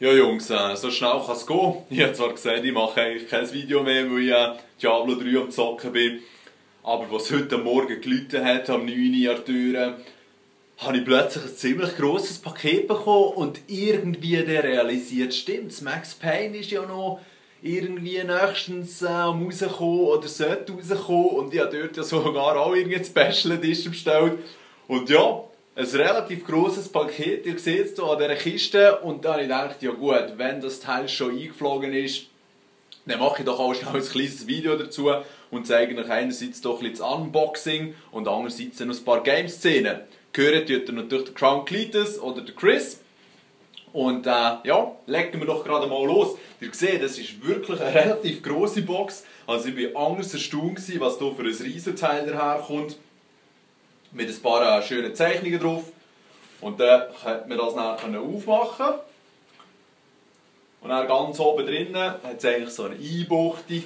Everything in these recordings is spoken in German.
Ja Jungs, so schnell kann es gehen. Ich habe zwar gesagt, ich mache eigentlich kein Video mehr, weil ich Diablo 3 am Zocken bin. Aber was heute Morgen geläutet hat, am 9 Uhr an der Tür, habe ich plötzlich ein ziemlich grosses Paket bekommen und irgendwie realisiert, stimmt, Max Payne ist ja noch irgendwie nächstens rauskommen oder sollte rauskommen und ich habe dort ja sogar auch irgendwie eine Special Edition bestellt. Und ja, ein relativ grosses Paket, ihr seht es hier an dieser Kiste und dann habe ich gedacht, ja gut, wenn das Teil schon eingeflogen ist, dann mache ich doch auch schnell ein kleines Video dazu und zeige euch einerseits doch ein bisschen das Unboxing und andererseits noch ein paar Game-Szenen. Gehört tut ihr natürlich der Crown Cletus oder der Chris. Und ja, legen wir doch gerade mal los. Ihr seht, das ist wirklich eine relativ grosse Box. Also ich war anders erstaunt, was hier für ein Riesenteil daherkommt. Mit ein paar schönen Zeichnungen drauf. Und dann könnt man das dann aufmachen. Und dann ganz oben drinnen hat es eigentlich so eine Einbuchtung.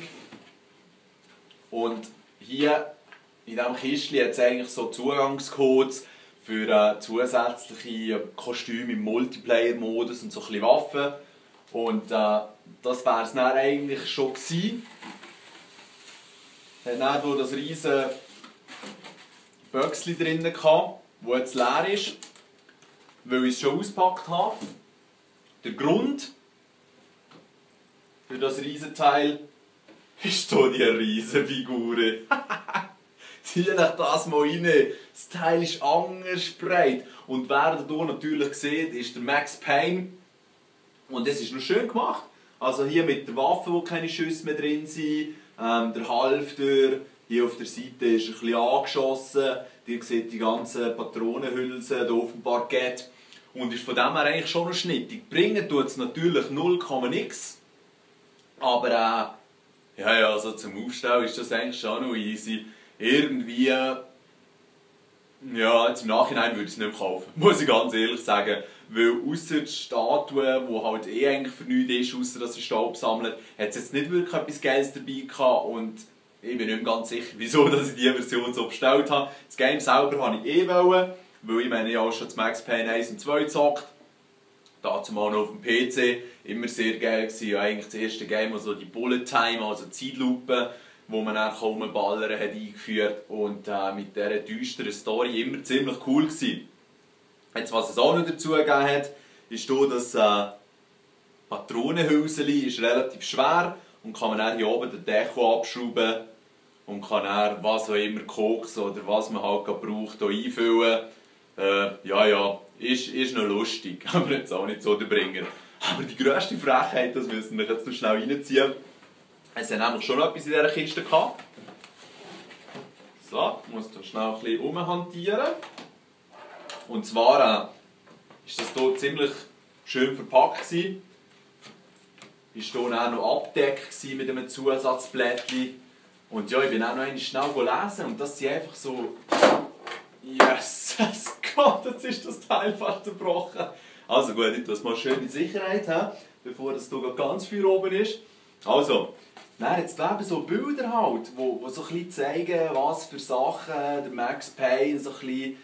Und hier in diesem Kistchen hat es eigentlich so Zugangscodes für zusätzliche Kostüme im Multiplayer-Modus und so ein bisschen Waffen. Und das wäre es dann eigentlich schon gewesen. Es hat dann das riesige Böckchen drin gehabt, das jetzt leer ist, weil ich es schon ausgepackt habe. Der Grund für das Riesenteil ist hier die Riesenfigur. Zieht euch das mal rein. Das Teil ist anders breit. Und wer hier natürlich sieht, ist der Max Payne. Und es ist noch schön gemacht. Also hier mit der Waffe, wo keine Schüsse mehr drin sind. Der Halfter. Hier auf der Seite ist ein bisschen angeschossen. Ihr seht die ganzen Patronenhülsen hier auf dem Parkett. Und ist von dem her eigentlich schon noch schnittig. Bringen tut es natürlich 0, nix. Aber ja, also zum Aufstellen ist das eigentlich schon noch easy. Irgendwie, ja, jetzt im Nachhinein würde ich es nicht mehr kaufen, muss ich ganz ehrlich sagen. Weil ausser die Statue, die halt eigentlich für nichts ist, ausser dass sie Staub sammelt, hat es jetzt nicht wirklich etwas Geiles dabei gehabt. Und ich bin nicht mehr ganz sicher, wieso dass ich diese Version so bestellt habe. Das Game selber habe ich wollen, weil ich meine, ich habe schon das Max Payne 1 und 2 gezockt. Dazu mal noch auf dem PC, immer sehr geil gewesen. Ja, eigentlich das erste Game, also die Bullet Time, also die Zeitlupe, wo man dann kaum Ballern hat eingeführt und mit dieser düsteren Story immer ziemlich cool gewesen. Jetzt, was es auch noch dazu gegeben hat, ist hier, das Patronenhülseli ist relativ schwer und kann man dann hier oben den Deko abschrauben und kann dann was auch immer Koks oder was man halt braucht hier einfüllen. Ja, ist noch lustig, aber jetzt auch nicht so der Bringer. Aber die grösste Frechheit, das müssen wir jetzt noch schnell reinziehen. Es hat nämlich schon noch etwas in dieser Kiste gehabt. So, ich muss da schnell ein bisschen umhantieren. Und zwar war das hier ziemlich schön verpackt. Es war hier auch noch abgedeckt mit einem Zusatzblättchen. Und ja, ich bin auch noch einmal schnell lesen und das sind einfach so... Yes, Gott, jetzt ist das Teil fast zerbrochen. Also gut, ich tue es mal schön in Sicherheit, bevor das hier ganz viel oben ist. Also, dann jetzt eben so Bilder halt, wo so ein bisschen zeigen, was für Sachen der Max Payne so ein bisschen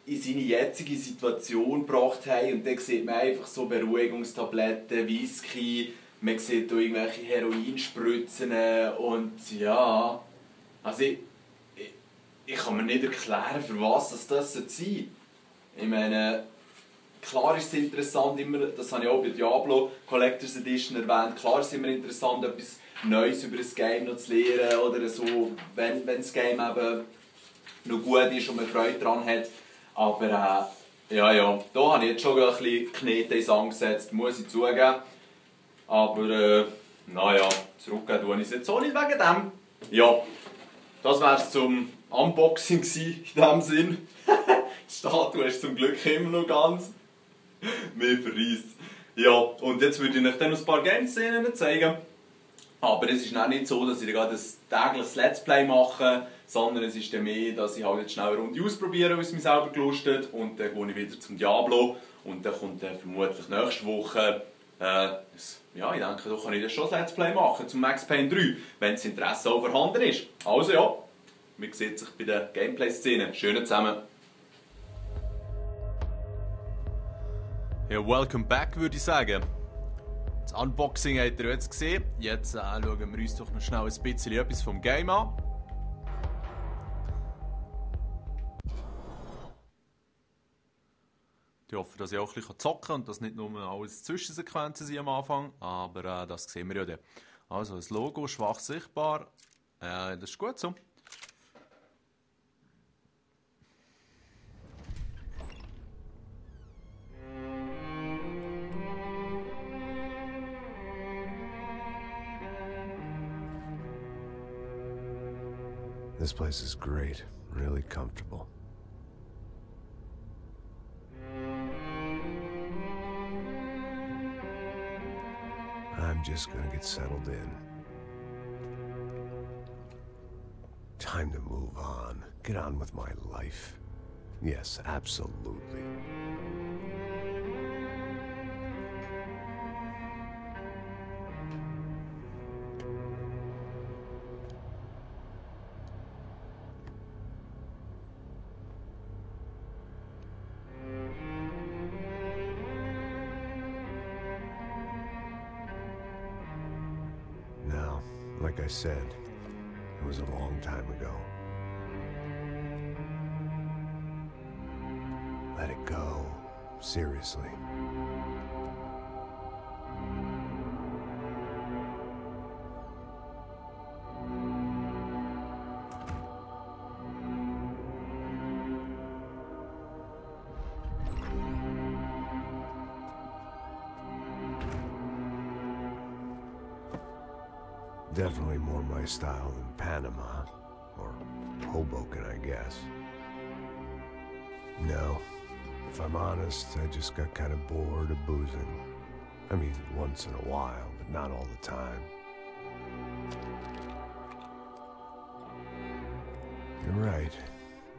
in seine jetzige Situation gebracht haben. Und dann sieht man einfach so Beruhigungstabletten, Whisky, man sieht hier irgendwelche Heroinspritzen und ja, also ich kann mir nicht erklären, für was das sein soll. Ich meine, klar ist es interessant, immer, das habe ich auch bei Diablo Collector's Edition erwähnt, klar ist es immer interessant, etwas Neues über das Game noch zu lernen oder so, wenn das Game eben noch gut ist und man Freude daran hat. Aber ja, da habe ich jetzt schon ein bisschen Knete ins angesetzt, muss ich zugeben. Aber naja, zurückgeben tue ich es jetzt auch nicht wegen dem. Ja, das wäre es zum Unboxing in diesem Sinn. Die Statue ist zum Glück immer noch ganz. Mir verreist. Ja, und jetzt würde ich euch dann noch ein paar Game-Szenen zeigen. Aber es ist auch nicht so, dass ich gerade ein tägliches Let's Play mache, sondern es ist dann mehr, dass ich halt jetzt schnell eine Runde ausprobiere, wie es mich selber gelustet. Und dann gehe ich wieder zum Diablo. Und dann kommt dann vermutlich nächste Woche, ja, ich denke, da kann ich dann schon ein Let's Play machen zum Max Payne 3, wenn das Interesse auch vorhanden ist. Also ja, man sieht sich bei der Gameplay-Szene. Schön zusammen. Ja, welcome back, würde ich sagen. Das Unboxing habt ihr jetzt gesehen. Jetzt schauen wir uns doch noch schnell ein bisschen etwas vom Game an. Ich hoffe, dass ich auch ein bisschen zocken kann und dass nicht nur alles Zwischensequenzen sind am Anfang. Aber das sehen wir ja dann. Also, das Logo schwach sichtbar. Das ist gut so. This place is great, really comfortable. I'm just gonna get settled in. Time to move on. Get on with my life. Yes, absolutely. Now, like I said, it was a long time ago. Let it go. Seriously. Definitely more my style than Panama, or Hoboken, I guess. No, if I'm honest, I just got kind of bored of boozing. I mean, once in a while, but not all the time. You're right,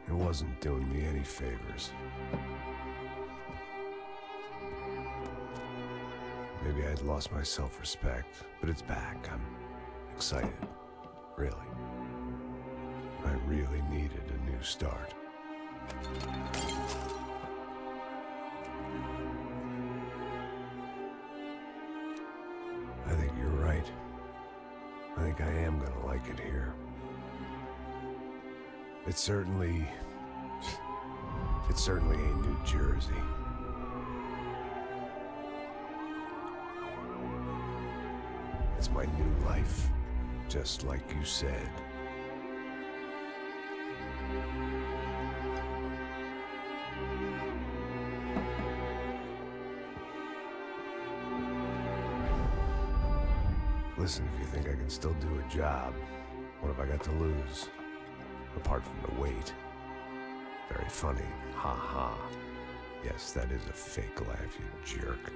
it wasn't doing me any favors. Maybe I'd lost my self-respect, but it's back. I'm excited. Really. I really needed a new start. I think you're right. I think I am gonna like it here. It's certainly ain't New Jersey. It's my new life, just like you said. Listen, if you think I can still do a job, what have I got to lose? Apart from the weight. Very funny. Ha ha. Yes, that is a fake laugh, you jerk.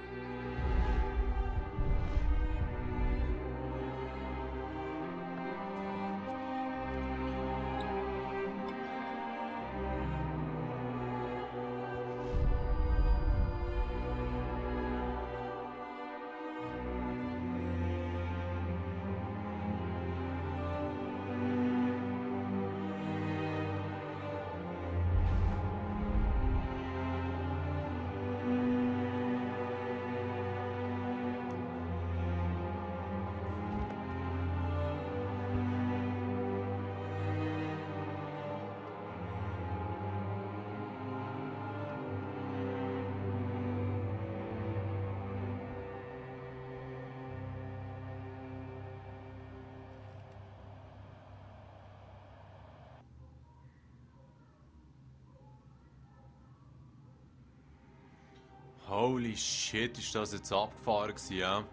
Holy shit, ist das jetzt abgefahren gewesen, ja?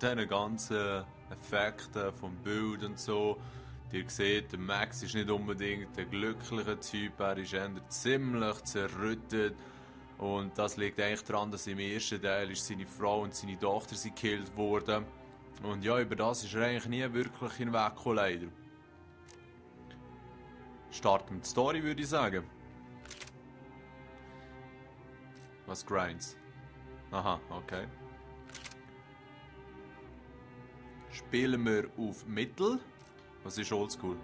Diese ganzen Effekte vom Bild und so. Ihr seht, der Max ist nicht unbedingt ein glücklicher Typ, er ist eher ziemlich zerrüttet. Und das liegt eigentlich daran, dass im ersten Teil ist seine Frau und seine Tochter sind gekillt worden. Und ja, über das ist er eigentlich nie wirklich hinweggekommen, leider. Starten mit der Story, würde ich sagen. Was grinds? Aha, okay. Spielen wir auf Mittel. Was ist oldschool?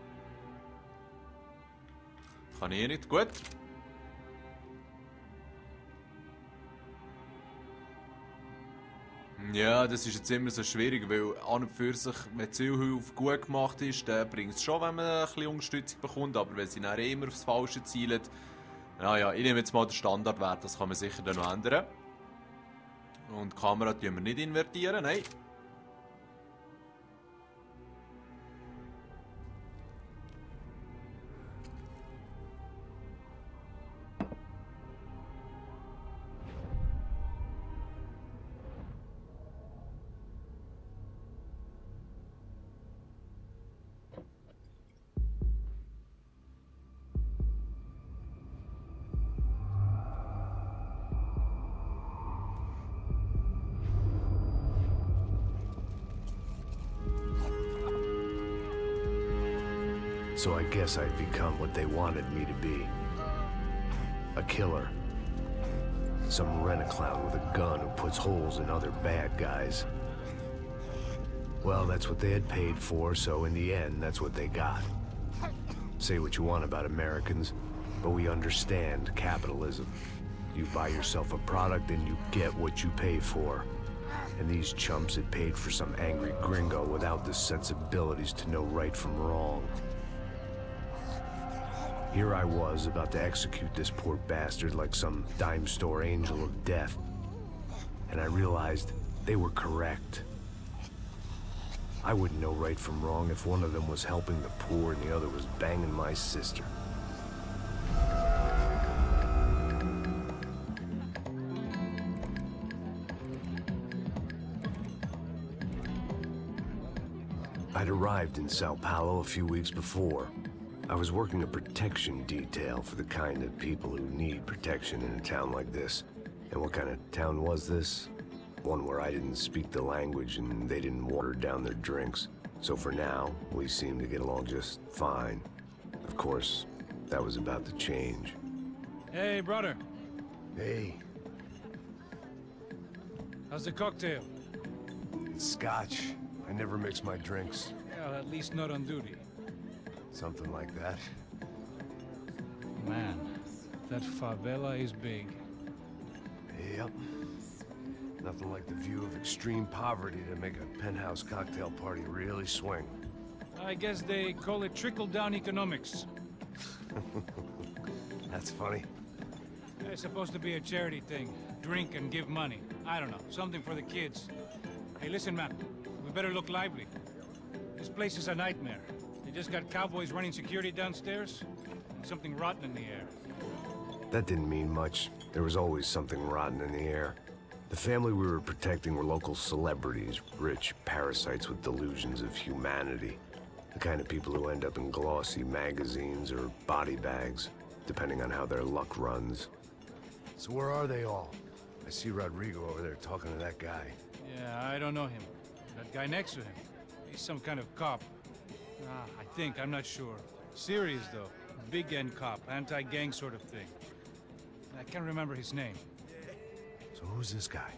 Kann ich nicht. Gut. Ja, das ist jetzt immer so schwierig, weil an und für sich, wenn die Zielhilfe gut gemacht ist, dann bringt es schon, wenn man ein bisschen Unterstützung bekommt, aber wenn sie dann immer aufs Falsche zielen, naja, ich nehme jetzt mal den Standardwert, das kann man sicher dann noch ändern. Und die Kamera tun wir nicht invertieren, nein. So I guess I'd become what they wanted me to be. A killer. Some rent-a-clown with a gun who puts holes in other bad guys. Well, that's what they had paid for, so in the end, that's what they got. Say what you want about Americans, but we understand capitalism. You buy yourself a product and you get what you pay for. And these chumps had paid for some angry gringo without the sensibilities to know right from wrong. Here I was, about to execute this poor bastard like some dime store angel of death. And I realized they were correct. I wouldn't know right from wrong if one of them was helping the poor and the other was banging my sister. I'd arrived in Sao Paulo a few weeks before. I was working a protection detail for the kind of people who need protection in a town like this. And what kind of town was this? One where I didn't speak the language and they didn't water down their drinks. So for now, we seemed to get along just fine. Of course, that was about to change. Hey, brother. Hey, How's the cocktail? it's scotch. I never mix my drinks. Well, at least not on duty. Something like that. Man, that favela is big. Yep. Nothing like the view of extreme poverty to make a penthouse cocktail party really swing. I guess they call it trickle-down economics. That's funny. It's supposed to be a charity thing. Drink and give money. I don't know, something for the kids. Hey, listen, man. We better look lively. This place is a nightmare. They just got cowboys running security downstairs, and something rotten in the air. That didn't mean much. There was always something rotten in the air. The family we were protecting were local celebrities, rich parasites with delusions of humanity. The kind of people who end up in glossy magazines or body bags, depending on how their luck runs. So where are they all? I see Rodrigo over there talking to that guy. Yeah, I don't know him. That guy next to him. He's some kind of cop. I think, I'm not sure. Serious, though. Big N cop, anti-gang sort of thing. I can't remember his name. So who's this guy?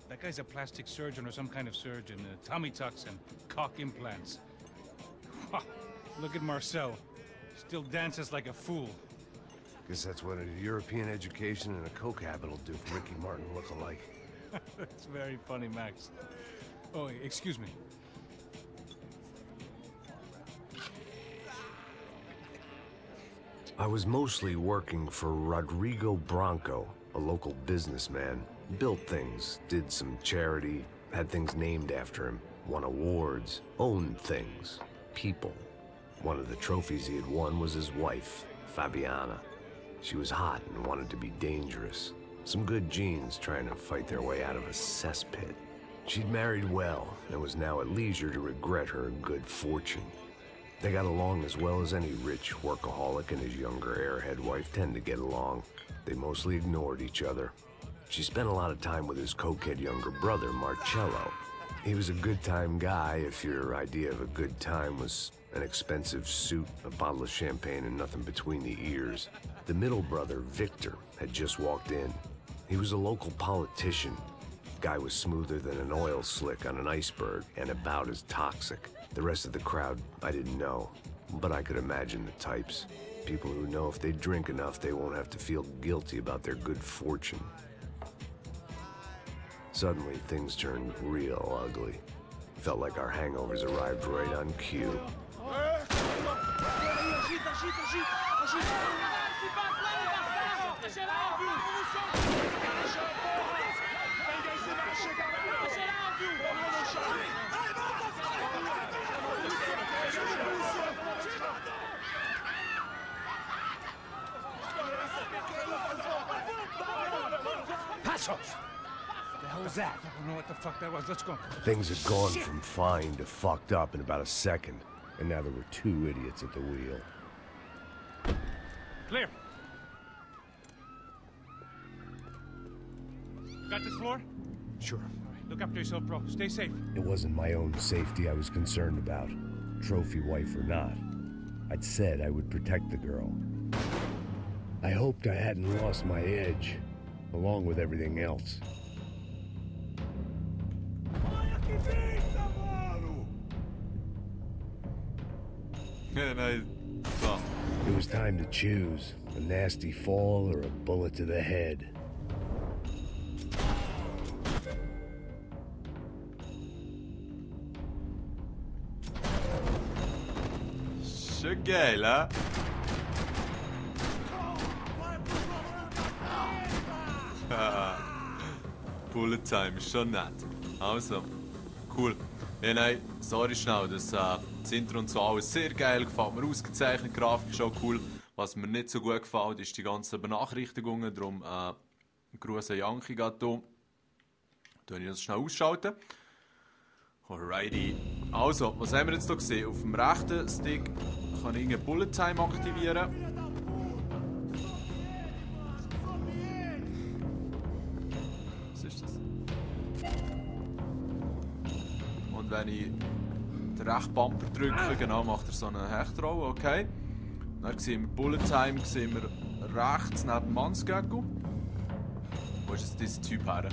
That guy's a plastic surgeon or some kind of surgeon. Tummy tucks and cock implants. Look at Marcel. Still dances like a fool. Guess that's what a European education and a coke habit will do for Ricky Martin look-alike. That's very funny, Max. Oh, excuse me. I was mostly working for Rodrigo Branco, a local businessman. Built things, did some charity, had things named after him, won awards, owned things, people. One of the trophies he had won was his wife, Fabiana. She was hot and wanted to be dangerous. Some good genes trying to fight their way out of a cesspit. She'd married well and was now at leisure to regret her good fortune. They got along as well as any rich workaholic and his younger airhead wife tend to get along. They mostly ignored each other. She spent a lot of time with his cokehead younger brother, Marcello. He was a good-time guy if your idea of a good time was an expensive suit, a bottle of champagne, and nothing between the ears. The middle brother, Victor, had just walked in. He was a local politician. Guy was smoother than an oil slick on an iceberg and about as toxic. The rest of the crowd, I didn't know, but I could imagine the types. People who know if they drink enough, they won't have to feel guilty about their good fortune. Suddenly, things turned real ugly. Felt like our hangovers arrived right on cue. Passos! The hell was that? I don't know what the fuck that was. Let's go. Things had gone from fine to fucked up in about a second, and now there were two idiots at the wheel. Clear. Got this floor? Sure. All right, look after yourself, bro. Stay safe. It wasn't my own safety I was concerned about, trophy wife or not. I'd said I would protect the girl. I hoped I hadn't lost my edge, along with everything else. Nice. So. It was time to choose, a nasty fall or a bullet to the head. Så geil, hè? Bullet Time ist schon nett. Also, cool. Ja, nein, sorry schnell, das Intro und so alles sehr geil, gefällt mir ausgezeichnet, Grafik ist auch cool. Was mir nicht so gut gefällt, ist die ganzen Benachrichtigungen, darum Gruß an Yankee geht hier. Tue ich das schnell ausschalten. Alrighty. Also, was haben wir jetzt hier gesehen? Auf dem rechten Stick kann ich einen Bullet Time aktivieren. Was ist das? Und wenn ich den rechten Bumper drücke, genau, macht er so eine Hechtrolle, okay. Dann sehen wir Bullet Time, sehen wir rechts neben dem Mannsgegel. Wo ist jetzt dieser Typ her?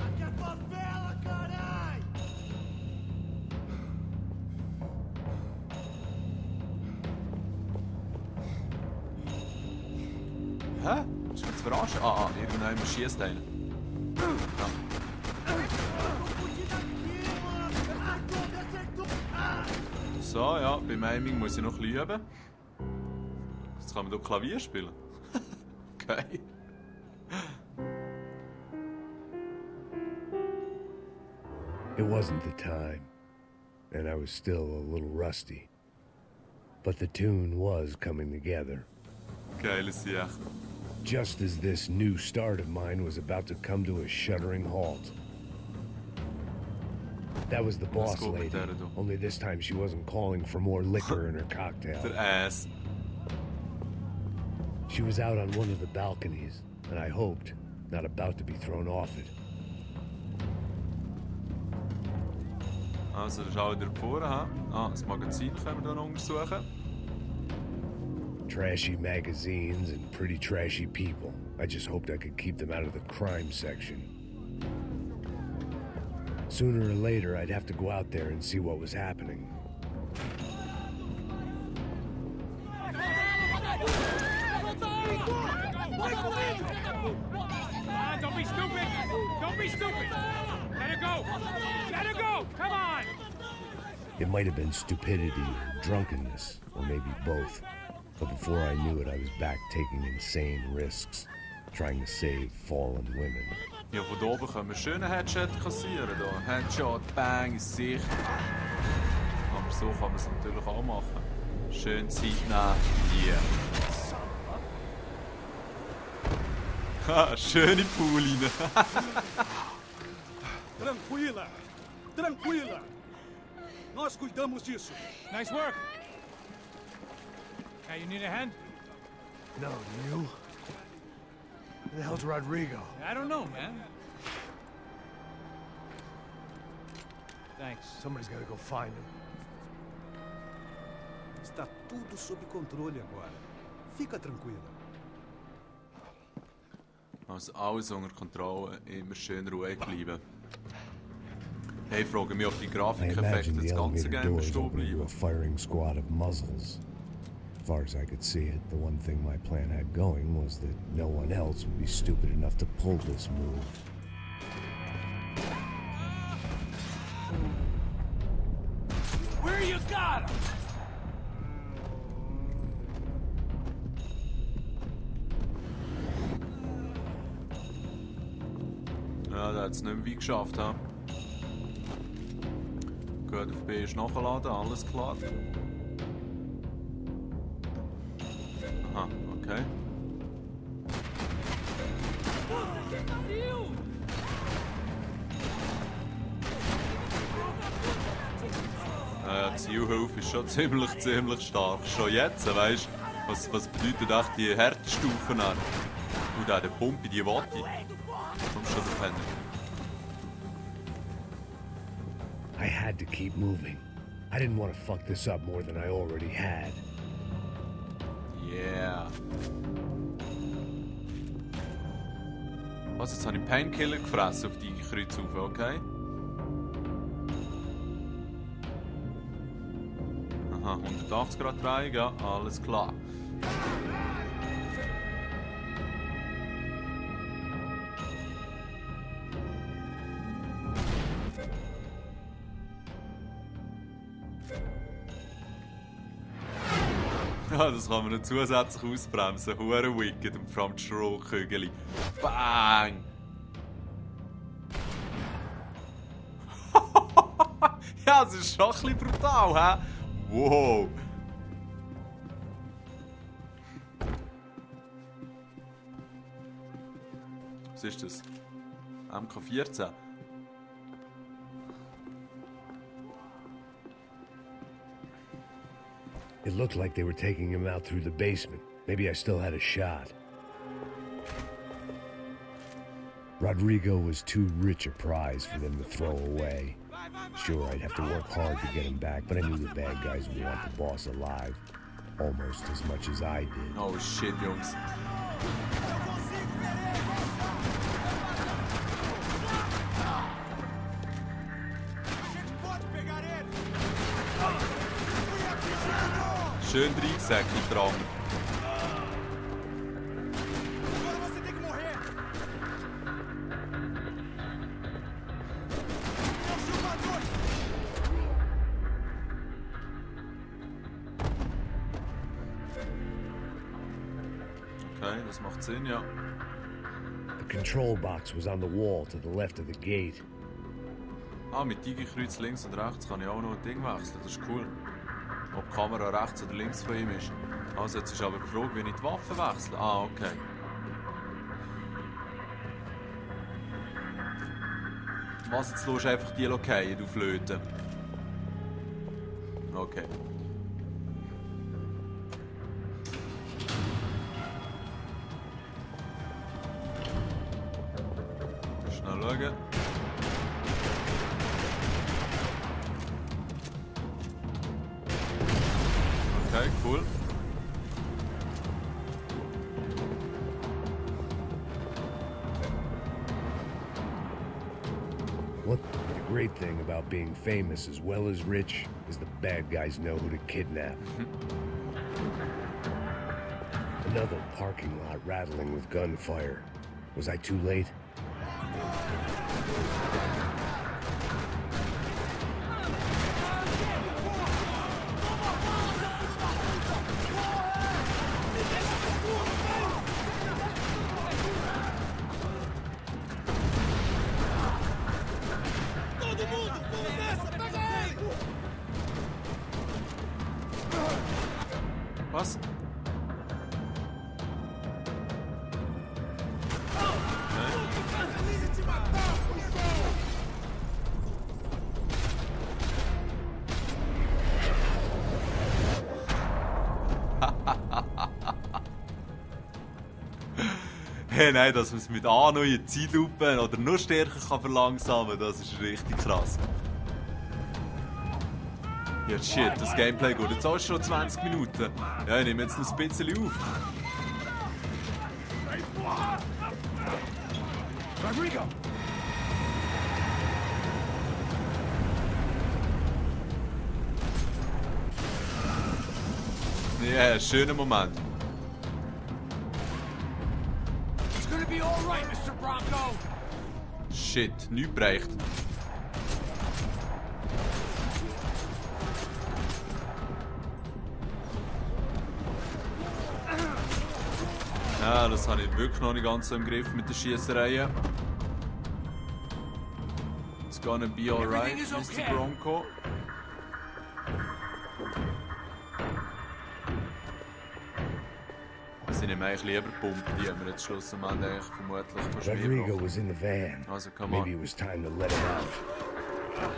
Hä? Ist mir zu verarschen? Ah, irgendjemand schießt einen. Ja. So, ja, beim Aiming muss ich noch ein bisschen üben. Jetzt kann man hier Klavier spielen. Okay. It wasn't the time, and I was still a little rusty. But the tune was coming together. Geile Sache. Just as this new start of mine was about to come to a shuddering halt. That was the boss go with lady, that, though. only this time she wasn't calling for more liquor in her cocktail. Der Ass. She was out on one of the balconies, and I hoped, not about to be thrown off it. Also, das ist auch wieder vorne, ha? Ah, das Magazin können wir hier noch untersuchen. Trashy magazines and pretty trashy people. I just hoped I could keep them out of the crime section. Sooner or later, I'd have to go out there and see what was happening. Don't be stupid! Don't be stupid! Let it go! Let it go! Come on! It might have been stupidity, drunkenness, or maybe both. But before I knew it, I was back taking insane risks, trying to save fallen women. Ja, von da oben können wir schönen Headshot kassieren. Da. Headshot, Bang, ins Gesicht. Aber so kann man es natürlich auch machen. Schön Zeit nehmen. Yeah. Ha, schöne Pauline. Tranquila! Tranquila! Nós cuidamos disso. Nice work! Hey, you need a hand? No, you? Who the hell's Rodrigo? I don't know, man. Thanks. Somebody's gotta go find him. Está tudo sob controle agora. Fica tranquila. Also alles unter Kontrolle, immer schön ruhig bleiben. Hey, ich frage mich, ob die I Grafikeffekte imagined das the ganze elevator Game doors bestehen opening to a bleiben. firing squad of muzzles. As far as I could see it, the one thing my plan had going was that no one else would be stupid enough to pull this move. Got him! Ja, der hat es nicht mehr weit geschafft. He? Gut, auf B ist nachgeladen, alles klar. Aha, okay. Zielhilfe ist schon ziemlich stark. Schon jetzt, weißt du? Was bedeutet echt die Härtestufen an? Und auch der Pumpe, die Watte. Kommst schon der Penner. I had to keep moving. I didn't want to fuck this up more than I already had. Yeah. Was, jetzt habe ich Painkiller gefressen auf die Kreuze, okay? Aha, 180 Grad Drehung, ja, alles klar. Ja, das kann man noch zusätzlich ausbremsen. Hure wicked und vor allem die Strohkügel. Bang! Ja, das ist schon ein bisschen brutal, hä? Wow! Was ist das? MK14? It looked like they were taking him out through the basement. Maybe I still had a shot. Rodrigo was too rich a prize for them to throw away. Sure, I'd have to work hard to get him back, but I knew the bad guys would want the boss alive. Almost as much as I did. Oh shit, Jungs. Schön reingesackt, dran. Okay, das macht Sinn, ja. The control box was on the wall to the left of the gate. Ah, mit Digi-Kreuz links und rechts kann ich auch noch ein Ding wechseln, das ist cool. Ob die Kamera rechts oder links von ihm ist. Also jetzt ist aber die Frage, wie ich die Waffe wechsle. Ah, okay. Was, jetzt lässt du einfach die Lokeien, du Flöte. Okay. Schnell schauen. Okay, cool. What the great thing about being famous as well as rich is the bad guys know who to kidnap. Another parking lot rattling with gunfire. Was I too late? Was? Hey, nein, dass man es mit A neue Zeitlupe oder noch stärker kann verlangsamen, das ist richtig krass. Ja, shit, das Gameplay geht jetzt auch schon 20 Minuten. Ja, ich nehme jetzt noch ein bisschen auf. Rodrigo! Ja, schöner Moment. It's gonna be all right, Mr. Bronco. Shit, nichts bereicht. Ja, das habe ich wirklich noch nicht ganz so im Griff mit den Schiessereien. It's gonna be alright, Mr. Bronco. Sie nehmen eigentlich lieber Pumpen, die haben wir jetzt schlussendlich eigentlich vermutlich Rodrigo verschwiegen. was in the van. Also, come Maybe on. it was time to let him out.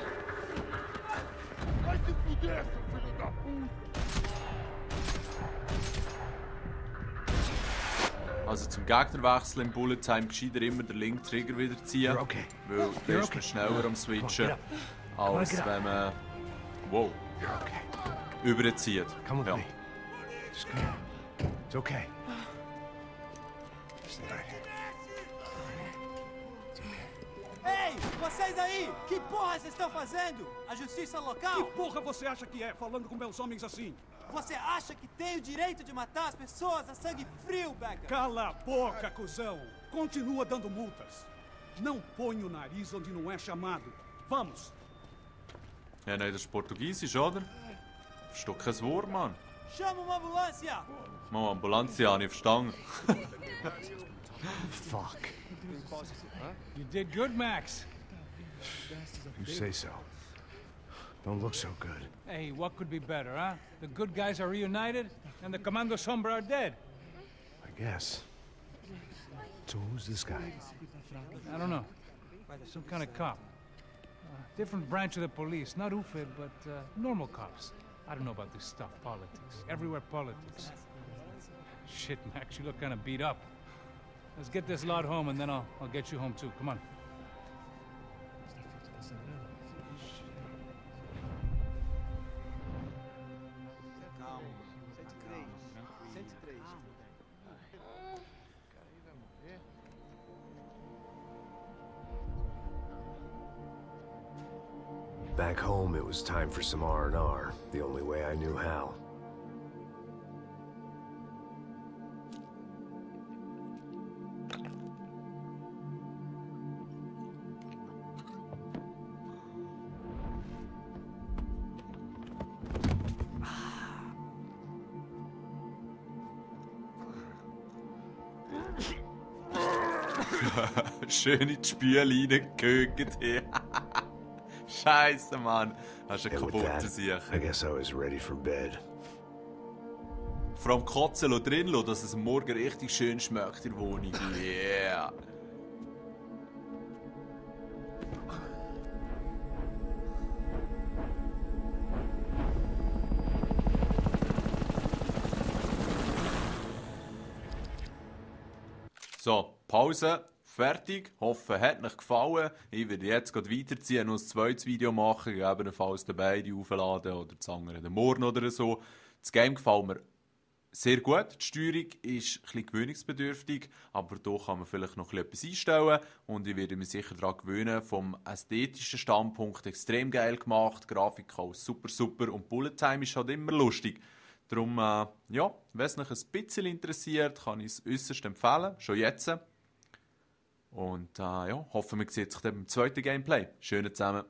Also zum Gegnerwechsel im Bullet Time gescheiter immer den linken Trigger wieder ziehen. You're okay. Weil dann ist man schneller am Switchen, als wenn man wow, You're okay. überzieht. Come with Ja. me. Just come on. It's okay. Stay right here. Ei, vocês aí! Que porra vocês estão fazendo? A justiça Que local? porra você acha que é, falando com meus homens assim? Você acha que tem o direito de matar as pessoas a sangue frio, Becca? Cala a boca, cuzão! Continua dando multas. Não põe o nariz onde não é chamado. Vamos! Ja, nein, das ist Portugiesisch, oder? Verstehe kein Wort, Mann. Chama uma ambulância! Mal Ambulanz, ja, nicht verstanden. Fuck. You did good, Max. You say so. Don't look so good. Hey, what could be better, huh? The good guys are reunited, and the Commando Sombra are dead. I guess. So who's this guy? I don't know. Some kind of cop. Different branch of the police. Not UFE, but normal cops. I don't know about this stuff. Politics. Everywhere politics. Shit, Max, you look kind of beat up. Let's get this lot home, and then I'll get you home, too. Come on. Back home, it was time for some R&R, the only way I knew how. Schön in die Spüle reingehögt hier. Scheiße, Mann. Hast du einen And with kaputten that, Sieg. I guess I was ready for bed. Vor allem Kotzen drin lassen, dass es am Morgen richtig schön schmeckt in der Wohnung. Yeah. So, Pause, fertig. Hoffe, hat euch gefallen. Ich werde jetzt gleich weiterziehen, noch ein zweites Video machen, gegebenenfalls den beide aufladen oder das andere den Morgen oder so. Das Game gefällt mir sehr gut. Die Steuerung ist ein bisschen gewöhnungsbedürftig, aber da kann man vielleicht noch etwas einstellen und ich werde mich sicher daran gewöhnen. Vom ästhetischen Standpunkt extrem geil gemacht, die Grafik auch super und Bullet Time ist halt immer lustig. Darum, ja, wenn es euch ein bisschen interessiert, kann ich es äußerst empfehlen, schon jetzt. Und ja, hoffen wir sehen sich dann beim zweiten Gameplay. Schönen zusammen.